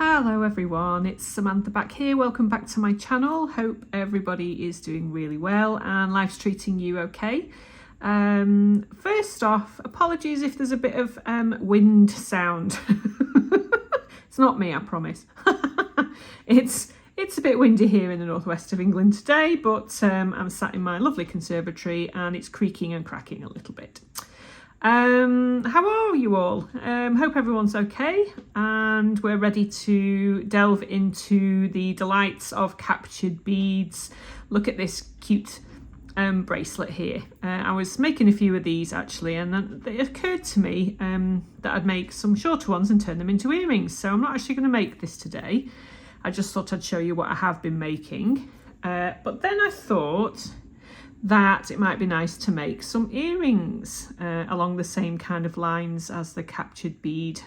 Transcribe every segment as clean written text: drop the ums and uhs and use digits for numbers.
Hello everyone, it's Samantha back here. Welcome back to my channel. Hope everybody is doing really well and life's treating you okay. First off, apologies if there's a bit of wind sound. It's not me, I promise. It's a bit windy here in the northwest of England today, but I'm sat in my lovely conservatory and it's creaking and cracking a little bit. How are you all? Hope everyone's okay and we're ready to delve into the delights of captured beads. Look at this cute bracelet here. I was making a few of these actually, and then it occurred to me that I'd make some shorter ones and turn them into earrings. So I'm not actually going to make this today. I just thought I'd show you what I have been making. But then I thought that it might be nice to make some earrings along the same kind of lines as the captured bead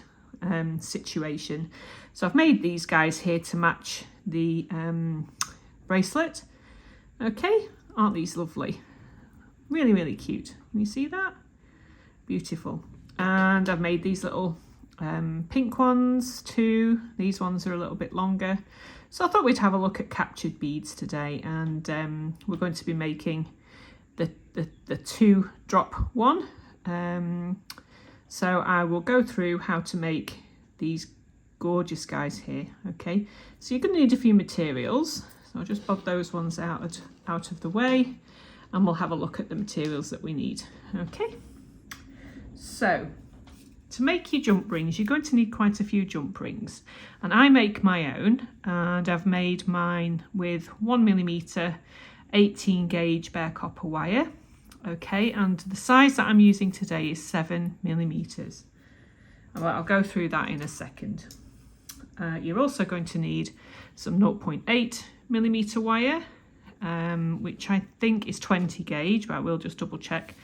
situation. So I've made these guys here to match the bracelet. Okay, aren't these lovely? Really, really cute. Can you see that? Beautiful. And I've made these little pink ones too. These ones are a little bit longer. So I thought we'd have a look at captured beads today, and we're going to be making the 2-drop one. So I will go through how to make these gorgeous guys here. Okay, so you're going to need a few materials. So I'll just bob those ones out of the way and we'll have a look at the materials that we need. Okay, so to make your jump rings, you're going to need quite a few jump rings, and I make my own, and I've made mine with 1mm 18 gauge bare copper wire. Okay, and the size that I'm using today is 7mm. I'll go through that in a second. You're also going to need some 0.8mm wire, which I think is 20 gauge, but I will just double check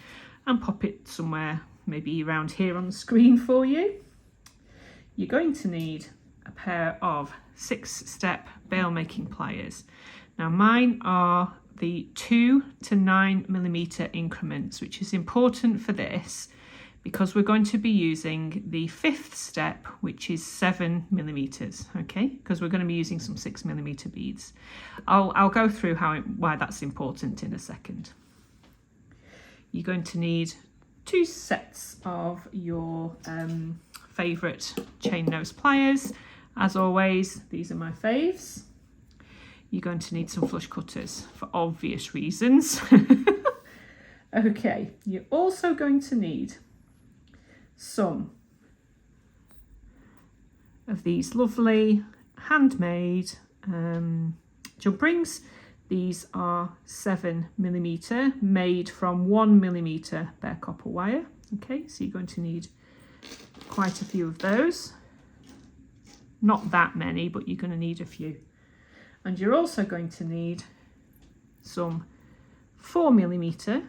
and pop it somewhere maybe around here on the screen for you. You're going to need a pair of 6-step bail making pliers. Now mine are the 2 to 9mm increments, which is important for this because we're going to be using the 5th step, which is 7mm, okay, because we're going to be using some 6mm beads. I'll go through why that's important in a second. You're going to need 2 sets of your favourite chain nose pliers. As always, these are my faves. You're going to need some flush cutters for obvious reasons. Okay, you're also going to need some of these lovely handmade jump rings. These are 7mm, made from 1mm bare copper wire. Okay, so you're going to need quite a few of those. Not that many, but you're going to need a few. And you're also going to need some 4mm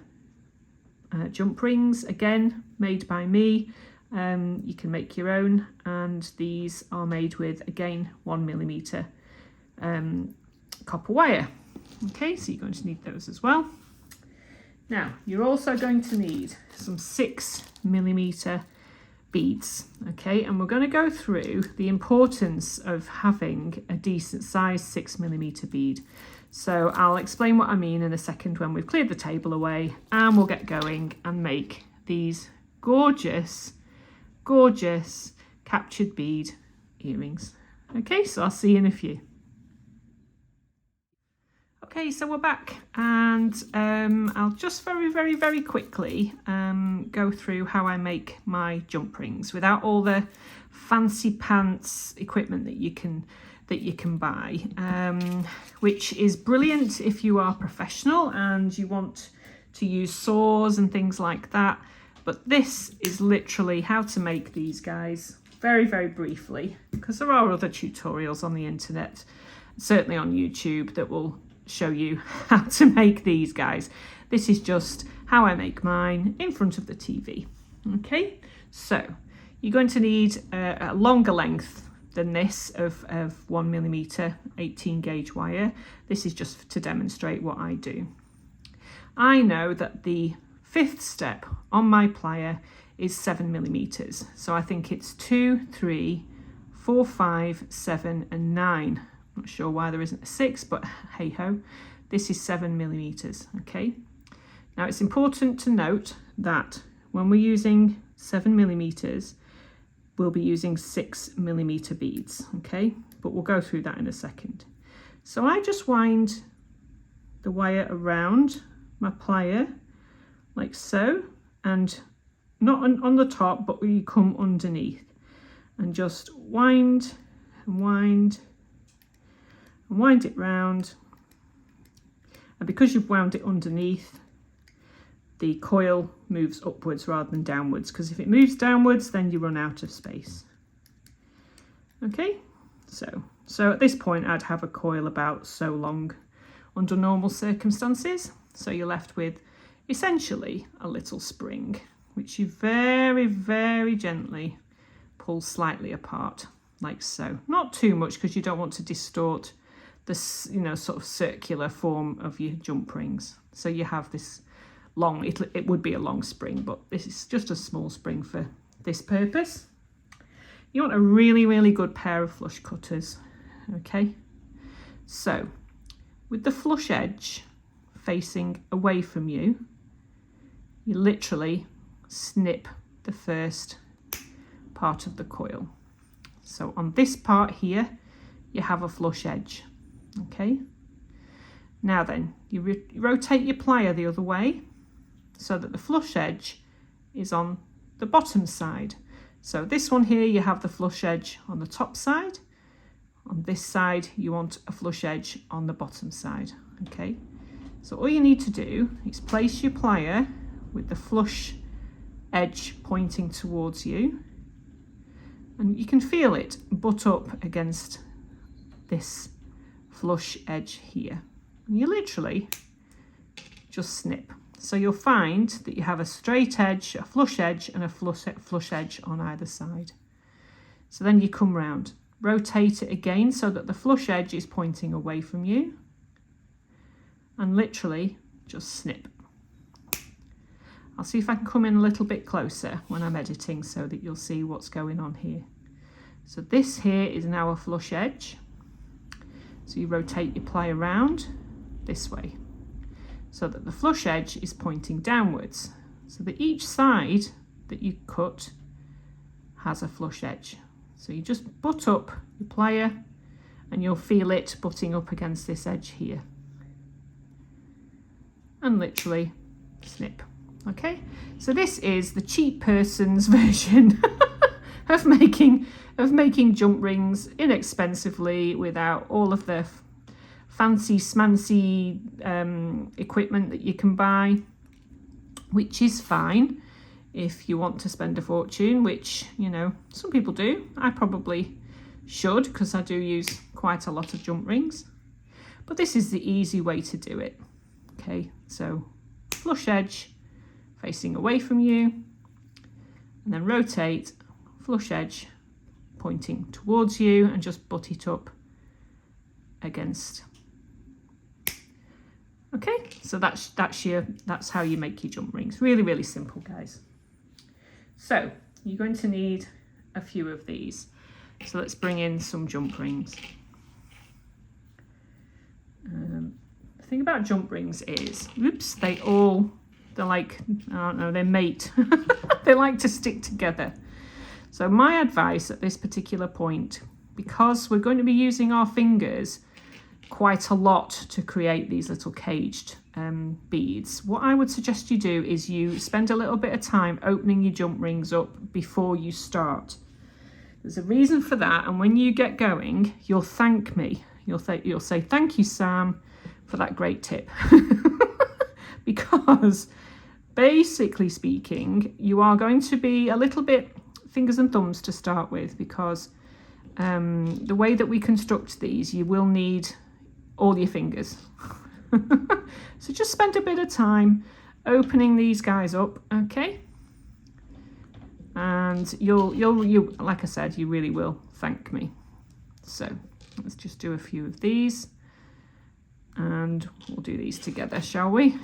jump rings, again made by me. You can make your own, and these are made with, again, 1mm copper wire. Okay, so you're going to need those as well. Now, you're also going to need some 6mm beads, okay, and we're going to go through the importance of having a decent size 6mm bead. So I'll explain what I mean in a second when we've cleared the table away, and we'll get going and make these gorgeous, gorgeous captured bead earrings. Okay, so I'll see you in a few. Okay, so we're back, and I'll just very quickly go through how I make my jump rings without all the fancy pants equipment that you can buy, which is brilliant if you are professional and you want to use saws and things like that. But this is literally how to make these guys very briefly, because there are other tutorials on the internet, certainly on YouTube, that will show you how to make these guys. This is just how I make mine in front of the TV. Okay, so you're going to need a longer length than this of 1mm 18 gauge wire. This is just to demonstrate what I do. I know that the 5th step on my plier is 7mm, so I think it's 2, 3, 4, 4, 5, 7 and 9. Not sure why there isn't a 6, but hey ho, this is 7 millimeters. Okay, now it's important to note that when we're using 7 millimeters, we'll be using 6 millimeter beads. Okay, but we'll go through that in a second. So I just wind the wire around my plier like so, and not on the top, but we come underneath and just wind and wind and wind it round. And because you've wound it underneath, the coil moves upwards rather than downwards, because if it moves downwards, then you run out of space. Okay, so at this point I'd have a coil about so long under normal circumstances. So you're left with essentially a little spring, which you very, very gently pull slightly apart, like so. Not too much, because you don't want to distort this, you know, sort of circular form of your jump rings. So you have this long, it would be a long spring, but this is just a small spring for this purpose. You want a really, really good pair of flush cutters. Okay, so with the flush edge facing away from you, you literally snip the first part of the coil. So on this part here, you have a flush edge. Okay, now then you rotate your plier the other way so that the flush edge is on the bottom side. So this one here, you have the flush edge on the top side. On this side, you want a flush edge on the bottom side. Okay, so all you need to do is place your plier with the flush edge pointing towards you, and you can feel it butt up against this flush edge here. And you literally just snip. So you'll find that you have a straight edge, a flush edge, and a flush edge on either side. So then you come round, rotate it again so that the flush edge is pointing away from you, and literally just snip. I'll see if I can come in a little bit closer when I'm editing so that you'll see what's going on here. So this here is now a flush edge. So you rotate your plier around this way so that the flush edge is pointing downwards, so that each side that you cut has a flush edge. So you just butt up your plier and you'll feel it butting up against this edge here, and literally snip. Okay, so this is the cheap person's version of making jump rings inexpensively without all of the fancy smancy equipment that you can buy, which is fine if you want to spend a fortune, which, you know, some people do. I probably should, because I do use quite a lot of jump rings, but this is the easy way to do it. Okay, so flush edge facing away from you, and then rotate, flush edge pointing towards you, and just butt it up against. Okay, so that's how you make your jump rings. Really, really simple, guys. So you're going to need a few of these. So let's bring in some jump rings. The thing about jump rings is, they're like, I don't know, they mate. They like to stick together. So my advice at this particular point, because we're going to be using our fingers quite a lot to create these little caged beads, what I would suggest you do is you spend a little bit of time opening your jump rings up before you start. There's a reason for that, and when you get going, you'll thank me. You'll say, thank you, Sam, for that great tip. Because basically speaking, you are going to be a little bit fingers and thumbs to start with, because the way that we construct these, you will need all your fingers. So just spend a bit of time opening these guys up, okay? And you like I said, you really will thank me. So let's just do a few of these, and we'll do these together, shall we?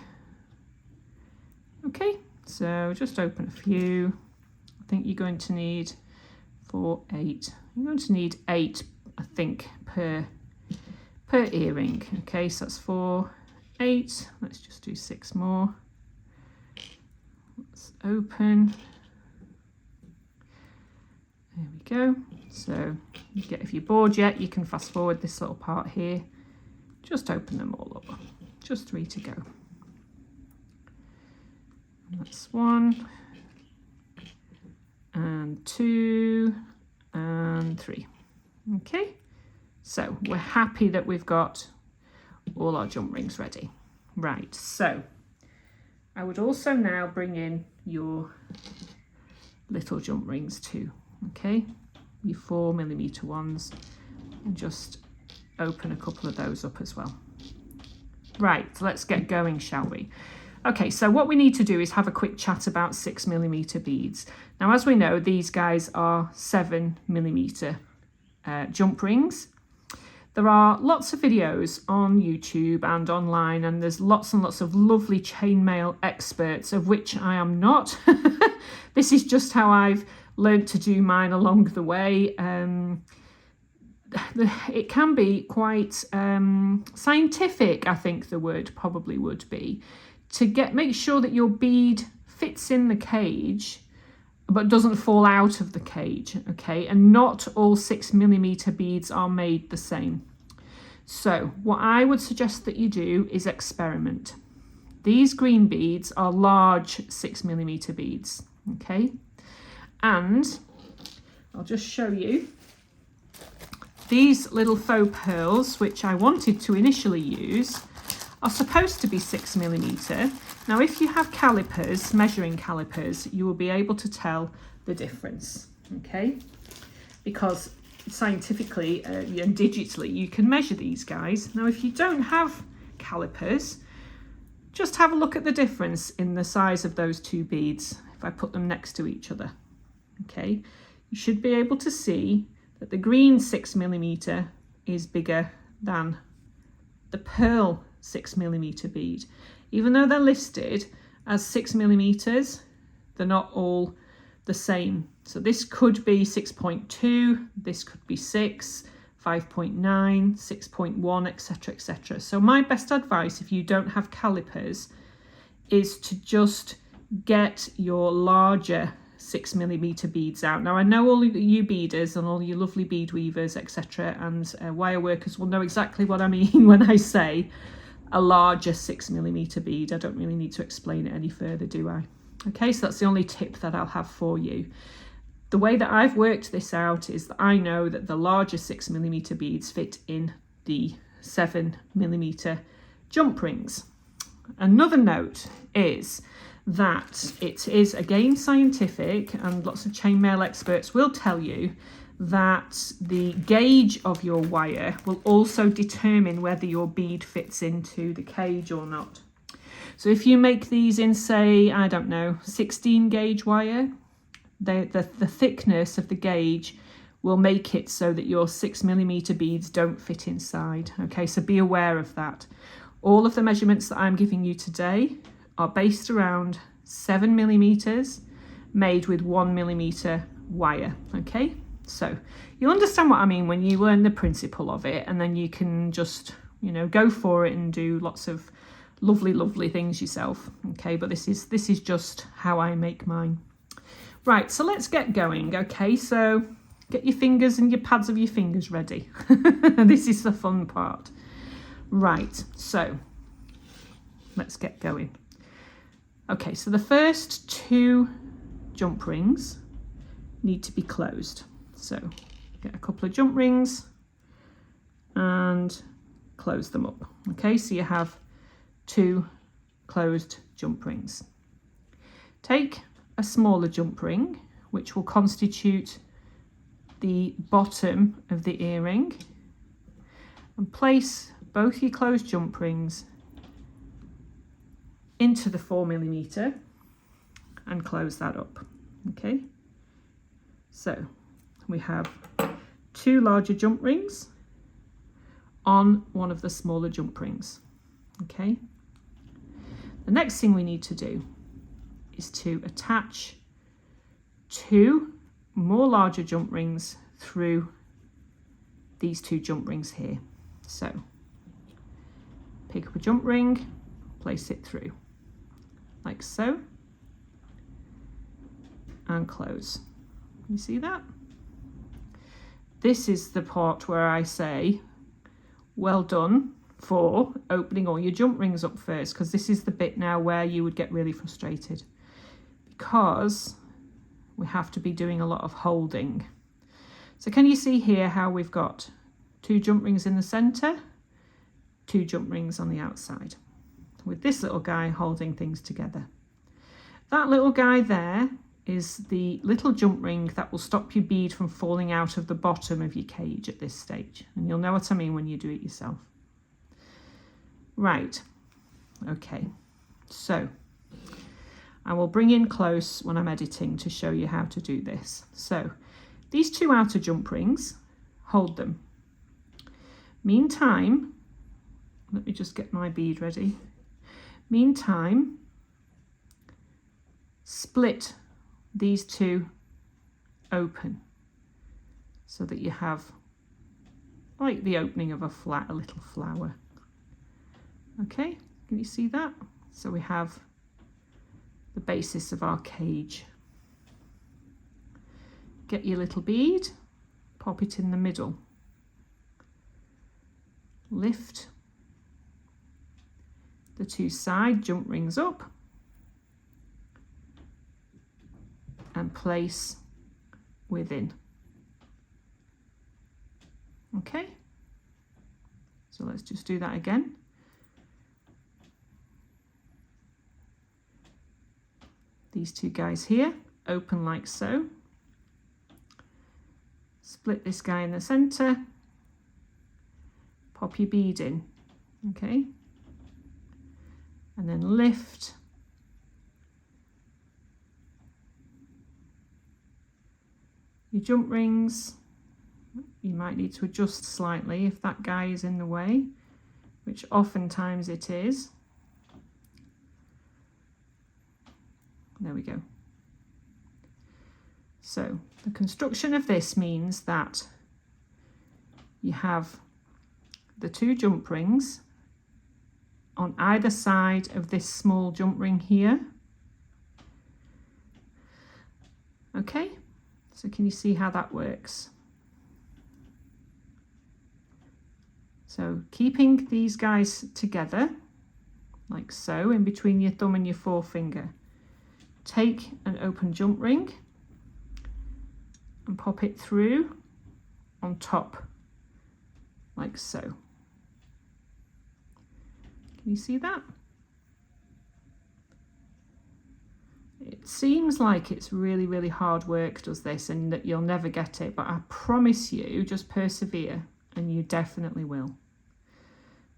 Okay, so just open a few. I think you're going to need 4, 8, you're going to need 8, I think, per earring. Okay, so that's 4, 8. Let's just do 6 more. Let's open. There we go. So if you're bored yet, you can fast forward this little part here. Just open them all up. Just 3 to go. And that's 1 and 2 and 3. Okay, so we're happy that we've got all our jump rings ready. Right, so I would also now bring in your little jump rings too. Okay, your 4mm ones, and just open a couple of those up as well. Right, so let's get going, shall we? Okay, so what we need to do is have a quick chat about 6mm beads. Now, as we know, these guys are 7mm jump rings. There are lots of videos on YouTube and online, and there's lots and lots of lovely chainmail experts, of which I am not. This is just how I've learned to do mine along the way. It can be quite scientific, I think the word probably would be, to make sure that your bead fits in the cage but doesn't fall out of the cage. Okay, and not all 6mm beads are made the same. So what I would suggest that you do is experiment. These green beads are large 6mm beads. Okay, and I'll just show you these little faux pearls, which I wanted to initially use, are supposed to be 6mm. Now, if you have calipers, measuring calipers, you will be able to tell the difference, okay? Because scientifically and digitally, you can measure these guys. Now, if you don't have calipers, just have a look at the difference in the size of those two beads if I put them next to each other, okay? You should be able to see that the green 6mm is bigger than the pearl 6mm bead. Even though they're listed as 6mm, they're not all the same. So this could be 6.2, this could be 6, 5.9, 6.1, etc, etc. So my best advice, if you don't have calipers, is to just get your larger 6mm beads out. Now, I know all you beaders and all you lovely bead weavers, etc, and wire workers will know exactly what I mean when I say a larger 6mm bead. I don't really need to explain it any further, do I? Okay, so that's the only tip that I'll have for you. The way that I've worked this out is that I know that the larger 6mm beads fit in the 7mm jump rings. Another note is that it is again scientific, and lots of chainmail experts will tell you that the gauge of your wire will also determine whether your bead fits into the cage or not. So if you make these in, say, I don't know, 16 gauge wire, the thickness of the gauge will make it so that your 6mm beads don't fit inside. Okay, so be aware of that. All of the measurements that I'm giving you today are based around 7mm made with 1mm wire. Okay, so you'll understand what I mean when you learn the principle of it, and then you can just, you know, go for it and do lots of lovely things yourself. Okay, but this is just how I make mine. Right, so let's get going. Okay, so get your fingers and your pads of your fingers ready. This is the fun part. Right, so let's get going. Okay, so the first 2 jump rings need to be closed. So get a couple of jump rings and close them up. Okay, so you have 2 closed jump rings. Take a smaller jump ring, which will constitute the bottom of the earring, and place both your closed jump rings into the 4mm and close that up. Okay, so we have 2 larger jump rings on one of the smaller jump rings. Okay, the next thing we need to do is to attach 2 more larger jump rings through these 2 jump rings here. So pick up a jump ring, place it through like so, and close. You see that? This is the part where I say well done for opening all your jump rings up first, because this is the bit now where you would get really frustrated, because we have to be doing a lot of holding. So can you see here how we've got 2 jump rings in the center, 2 jump rings on the outside, with this little guy holding things together. That little guy there is the little jump ring that will stop your bead from falling out of the bottom of your cage at this stage. And you'll know what I mean when you do it yourself. Right, okay, so I will bring in close when I'm editing to show you how to do this. So these 2 outer jump rings, hold them. Meantime, let me just get my bead ready. Meantime, split these 2 open so that you have like the opening of a little flower. Okay, can you see that? So we have the basis of our cage. Get your little bead, pop it in the middle, lift the 2 side jump rings up and place within. Okay, so let's just do that again. These 2 guys here, open like so. Split this guy in the center, pop your bead in, okay? And then lift your jump rings. You might need to adjust slightly if that guy is in the way, which oftentimes it is. There we go. So the construction of this means that you have the 2 jump rings on either side of this small jump ring here. Okay, so can you see how that works? So keeping these guys together, like so, in between your thumb and your forefinger. Take an open jump ring and pop it through on top, like so. Can you see that? It seems like it's really, really hard work, does this, and that you'll never get it, but I promise you, just persevere and you definitely will.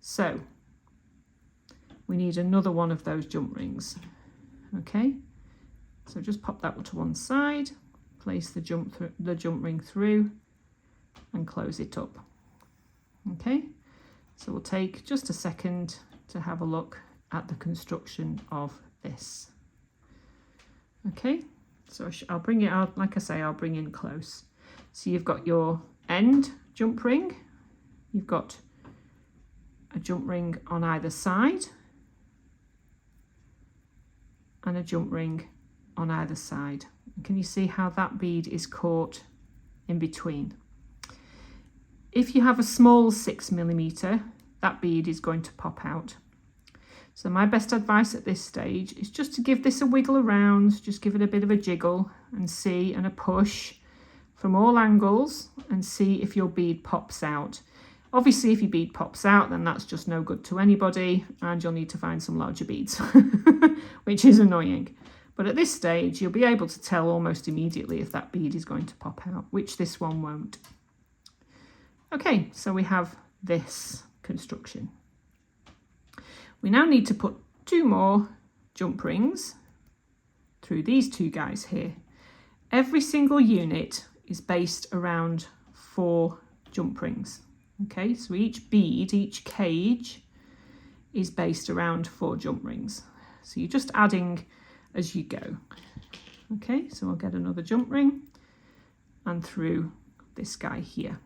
So we need another one of those jump rings, okay? So just pop that to one side, place the jump ring through and close it up. Okay, so we'll take just a second to have a look at the construction of this. Okay, so I'll bring it out, like I say, I'll bring in close. So you've got your end jump ring, you've got a jump ring on either side and a jump ring on either side. Can you see how that bead is caught in between? If you have a small 6mm, that bead is going to pop out. So my best advice at this stage is just to give this a wiggle around, just give it a bit of a jiggle and see, and a push from all angles, and see if your bead pops out. Obviously, if your bead pops out, then that's just no good to anybody and you'll need to find some larger beads, which is annoying. But at this stage, you'll be able to tell almost immediately if that bead is going to pop out, which this one won't. Okay, so we have this construction. We now need to put 2 more jump rings through these 2 guys here. Every single unit is based around 4 jump rings. Okay, so each bead, each cage is based around 4 jump rings. So you're just adding as you go. Okay, so I'll get another jump ring and through this guy here.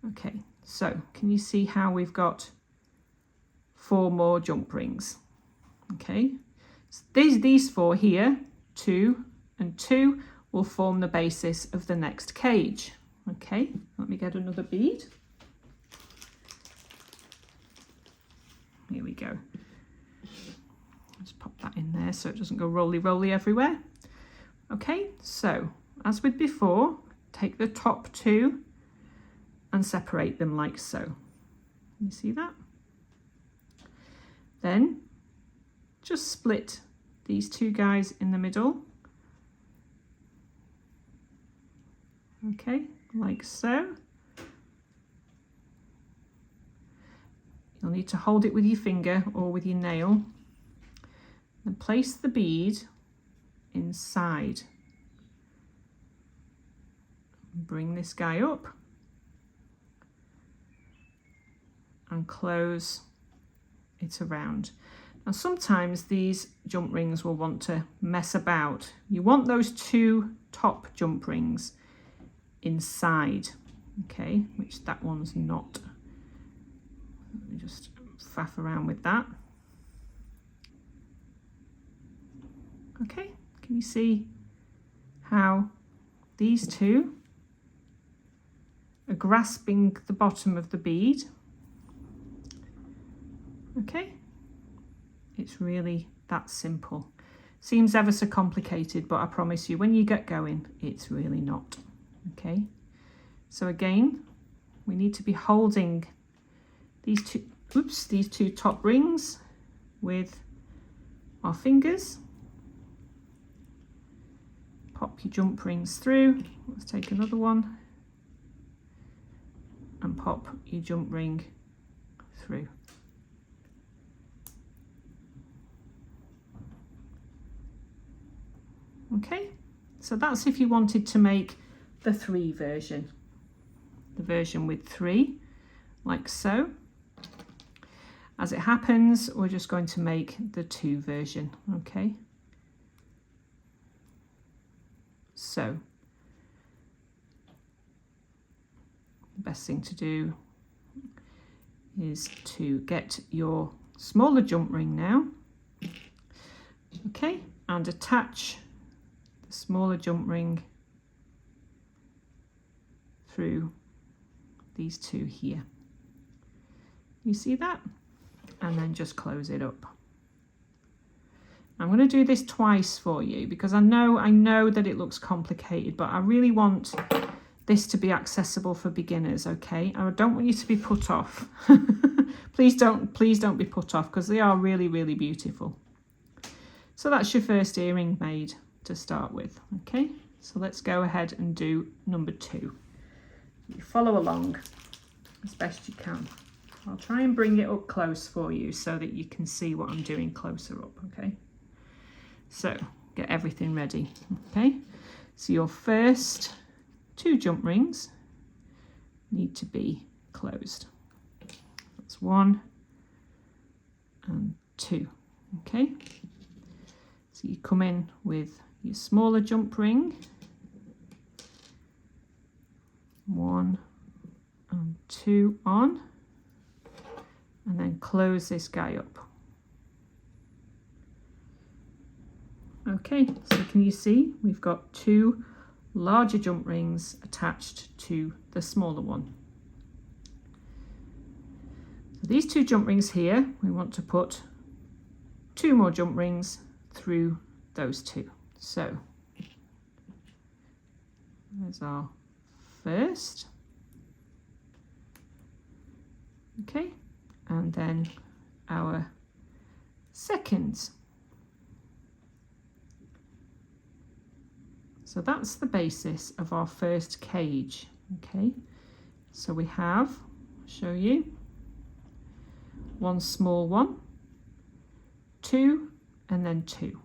Okay, so can you see how we've got 4 more jump rings? Okay, so these 4 here, 2 and 2, will form the basis of the next cage. Okay, let me get another bead. Here we go. Just pop that in there so it doesn't go roly-roly everywhere. Okay, so as with before, take the top 2 and separate them like so. You see that? Then just split these 2 guys in the middle. Okay, like so. You'll need to hold it with your finger or with your nail. Then place the bead inside. Bring this guy up and close it around. Now sometimes these jump rings will want to mess about. You want those 2 top jump rings inside, okay, which that one's not. Let me just faff around with that. Okay, can you see how these 2 are grasping the bottom of the bead? Okay, it's really that simple. Seems ever so complicated, but I promise you when you get going, it's really not. Okay, so again, we need to be holding these 2 top rings with our fingers. Pop your jump rings through. Let's take another one and pop your jump ring through. Okay, so that's if you wanted to make the 3 version, the version with 3, like so. As it happens, we're just going to make the 2 version, okay? So, the best thing to do is to get your smaller jump ring now, okay, and attach the smaller jump ring through these 2 here. You see that? And then just close it up. I'm going to do this twice for you because I know that it looks complicated, but I really want this to be accessible for beginners, okay? I don't want you to be put off. Please don't be put off because they are really, really beautiful. So that's your first earring made to start with, okay? So let's go ahead and do number 2. You follow along as best you can. I'll try and bring it up close for you so that you can see what I'm doing closer up, okay? So get everything ready, okay? So your first 2 jump rings need to be closed. That's 1 and 2, okay? So you come in with your smaller jump ring, 1 and 2 on, and then close this guy up. Okay, so can you see we've got 2 larger jump rings attached to the smaller one. So these 2 jump rings here, we want to put 2 more jump rings through those 2. So there's our first, okay, and then our second. So that's the basis of our first cage, okay? So we have, I'll show you, 1 small one, 2, and then 2.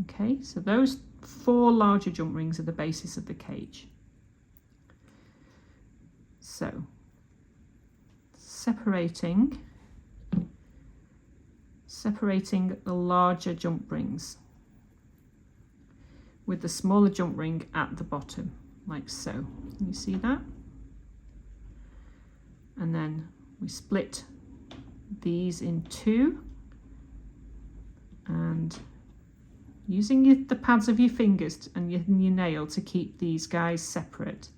Okay, so those 4 larger jump rings are the basis of the cage. So, separating the larger jump rings. with the smaller jump ring at the bottom, like so. Can you see that? And then we split these in two, and using the pads of your fingers and your nail to keep these guys separate,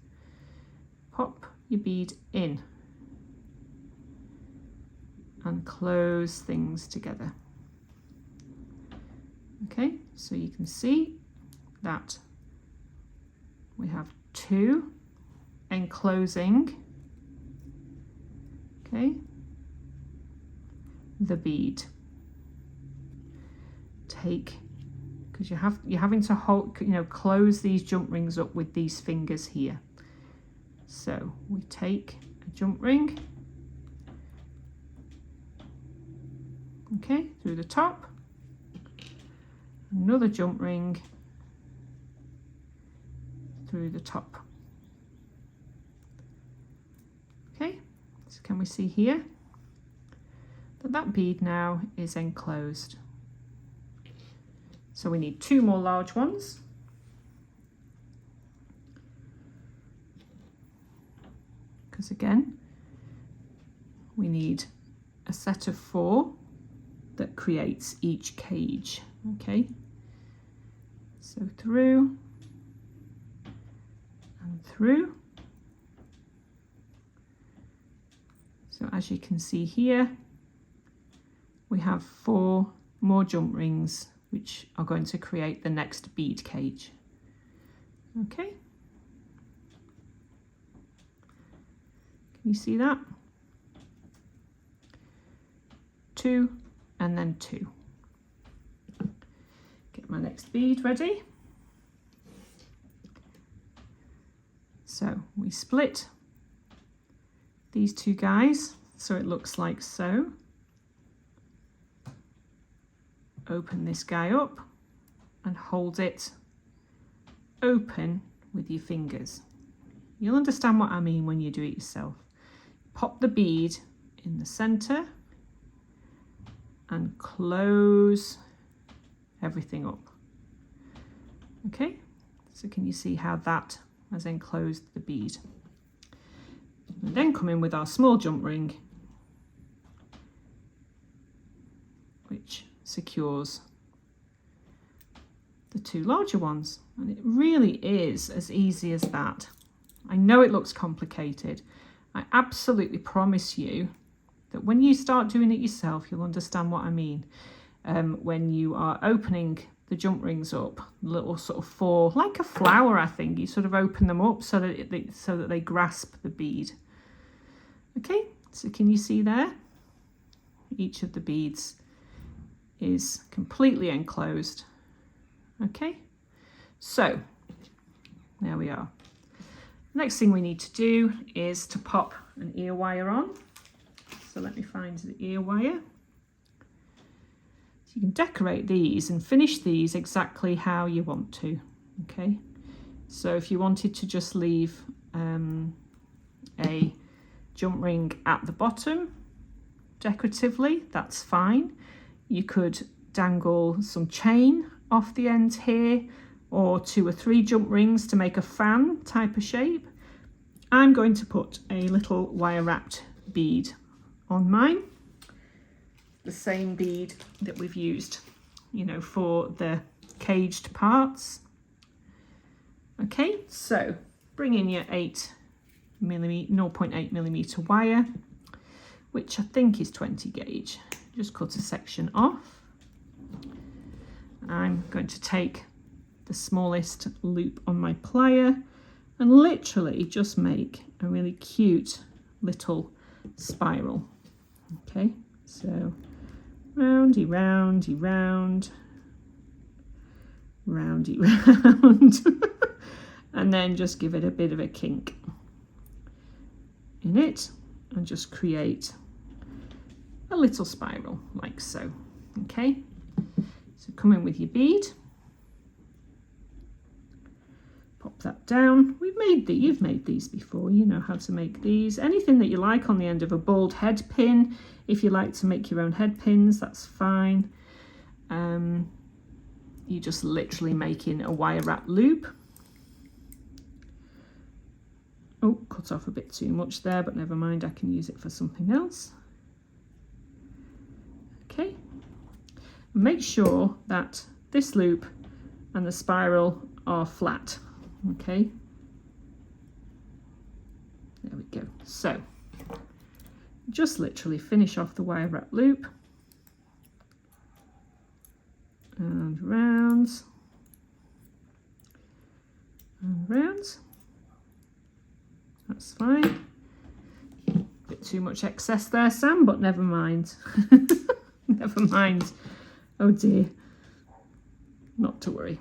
pop your bead in and close things together. Okay, so you can see that we have two enclosing, okay, the bead. Because you're having to hold, close these jump rings up with these fingers here. So we take a jump ring, okay, through the top, another jump ring through the top. Okay, so can we see here that bead now is enclosed? So we need two more large ones. Because again, we need a set of 4 that creates each cage. Okay, so through and through. So as you can see here, we have 4 more jump rings which are going to create the next bead cage. Okay, can you see that? 2 and then 2. Get my next bead ready. So we split these 2 guys so it looks like so. Open this guy up and hold it open with your fingers. You'll understand what I mean when you do it yourself. Pop the bead in the center and close everything up. Okay, so can you see how that has enclosed the bead? And then come in with our small jump ring, which secures the 2 larger ones. And it really is as easy as that. I know it looks complicated. I absolutely promise you that when you start doing it yourself, you'll understand what I mean. When you are opening the jump rings up, little sort of 4, like a flower, I think, you sort of open them up so that they grasp the bead. Okay, so can you see there? Each of the beads is completely enclosed. Okay, so there we are. Next thing we need to do is to pop an ear wire on. So let me find the ear wire. So you can decorate these and finish these exactly how you want to. Okay, so if you wanted to just leave a jump ring at the bottom decoratively, that's fine. You could dangle some chain off the end here, or 2 or 3 jump rings to make a fan type of shape. I'm going to put a little wire wrapped bead on mine, the same bead that we've used, for the caged parts. Okay, so bring in your 0.8 millimeter wire, which I think is 20 gauge. Just cut a section off. I'm going to take the smallest loop on my plier and literally just make a really cute little spiral. Okay, so roundy, roundy, round, roundy, round, and then just give it a bit of a kink in it and just create a little spiral like so. Okay, so come in with your bead, pop that down. You've made these before, you know how to make these. Anything that you like on the end of a bald head pin. If you like to make your own head pins, that's fine. you're just literally making a wire wrap loop. Oh, cut off a bit too much there, but never mind, I can use it for something else. Okay, make sure that this loop and the spiral are flat. Okay, there we go. So just literally finish off the wire wrap loop and rounds and rounds. That's fine. Bit too much excess there, Sam, but never mind. Never mind. Oh dear. Not to worry.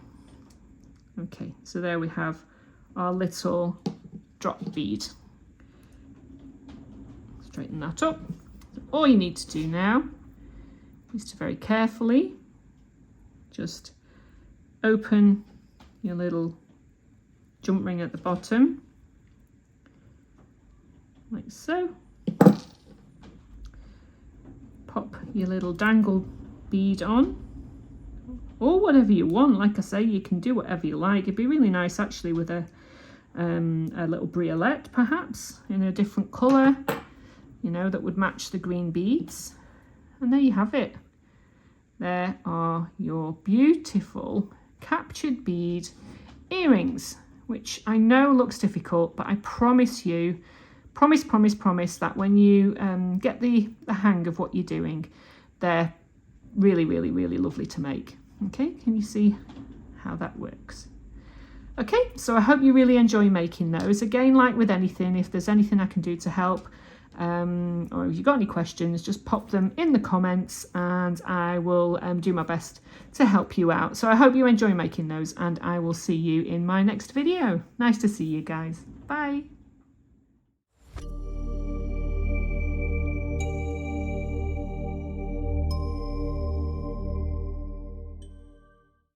Okay, so there we have our little drop bead. Straighten that up. So all you need to do now is to very carefully just open your little jump ring at the bottom, like so. Pop your little dangle bead on, or whatever you want. Like I say, you can do whatever you like. It'd be really nice actually with a little bracelet perhaps in a different colour, you know, that would match the green beads. And there you have it. There are your beautiful captured bead earrings, which I know looks difficult, but I promise you, promise that when you get the hang of what you're doing, they're really lovely to make. Okay, can you see how that works? Okay, so I hope you really enjoy making those. Again, like with anything, if there's anything I can do to help, or if you've got any questions, just pop them in the comments and I will do my best to help you out. So I hope you enjoy making those, and I will see you in my next video. Nice to see you guys. Bye.